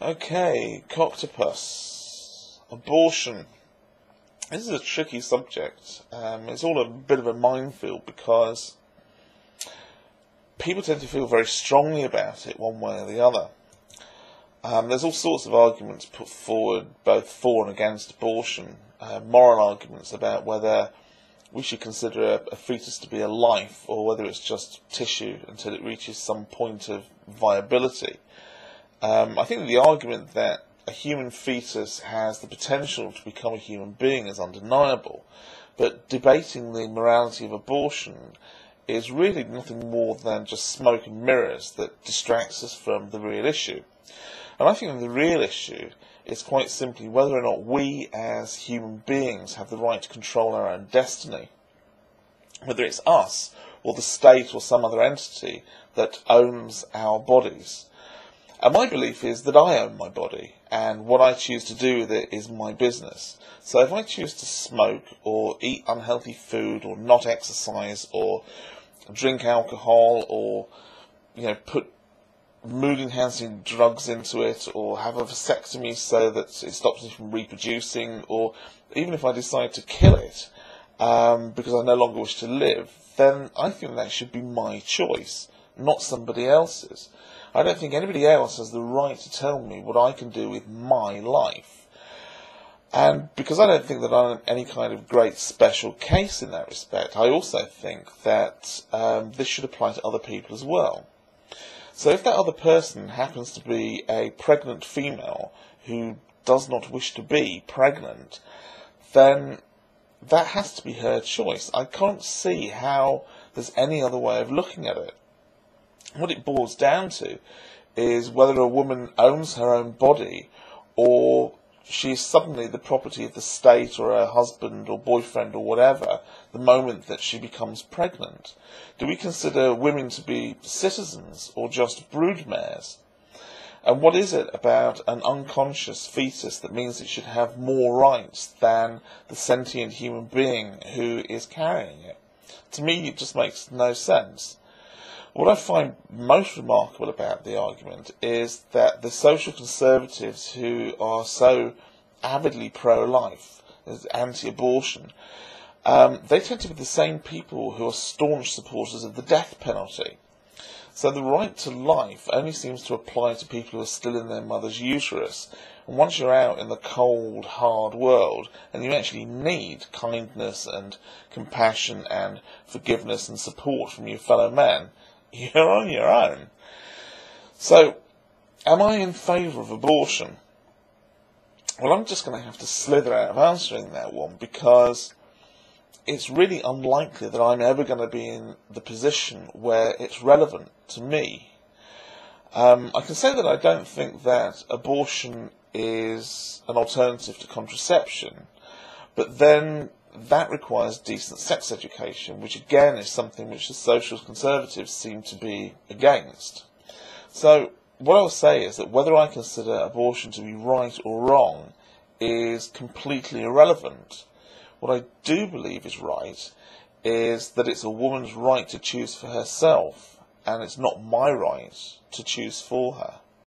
Okay, coctopus. Abortion. This is a tricky subject. It's all a bit of a minefield because people tend to feel very strongly about it one way or the other. There's all sorts of arguments put forward both for and against abortion. Moral arguments about whether we should consider a fetus to be a life or whether it's just tissue until it reaches some point of viability. I think the argument that a human fetus has the potential to become a human being is undeniable, but debating the morality of abortion is really nothing more than just smoke and mirrors that distracts us from the real issue. And I think the real issue is quite simply whether or not we as human beings have the right to control our own destiny, whether it's us or the state or some other entity that owns our bodies. And my belief is that I own my body, and what I choose to do with it is my business. So if I choose to smoke, or eat unhealthy food, or not exercise, or drink alcohol, or put mood-enhancing drugs into it, or have a vasectomy so that it stops me from reproducing, or even if I decide to kill it because I no longer wish to live, then I think that should be my choice, not somebody else's. I don't think anybody else has the right to tell me what I can do with my life. And because I don't think that I'm any kind of great special case in that respect, I also think that this should apply to other people as well. So if that other person happens to be a pregnant female who does not wish to be pregnant, then that has to be her choice. I can't see how there's any other way of looking at it. What it boils down to is whether a woman owns her own body or she is suddenly the property of the state or her husband or boyfriend or whatever the moment that she becomes pregnant. Do we consider women to be citizens or just broodmares? And what is it about an unconscious fetus that means it should have more rights than the sentient human being who is carrying it? To me, it just makes no sense. What I find most remarkable about the argument is that the social conservatives who are so avidly pro-life, anti-abortion, they tend to be the same people who are staunch supporters of the death penalty. So the right to life only seems to apply to people who are still in their mother's uterus. And once you're out in the cold, hard world, and you actually need kindness and compassion and forgiveness and support from your fellow men, you're on your own. So, am I in favour of abortion? Well, I'm just going to have to slither out of answering that one because it's really unlikely that I'm ever going to be in the position where it's relevant to me. I can say that I don't think that abortion is an alternative to contraception, but then that requires decent sex education, which again is something which the social conservatives seem to be against. So what I'll say is that whether I consider abortion to be right or wrong is completely irrelevant. What I do believe is right is that it's a woman's right to choose for herself, and it's not my right to choose for her.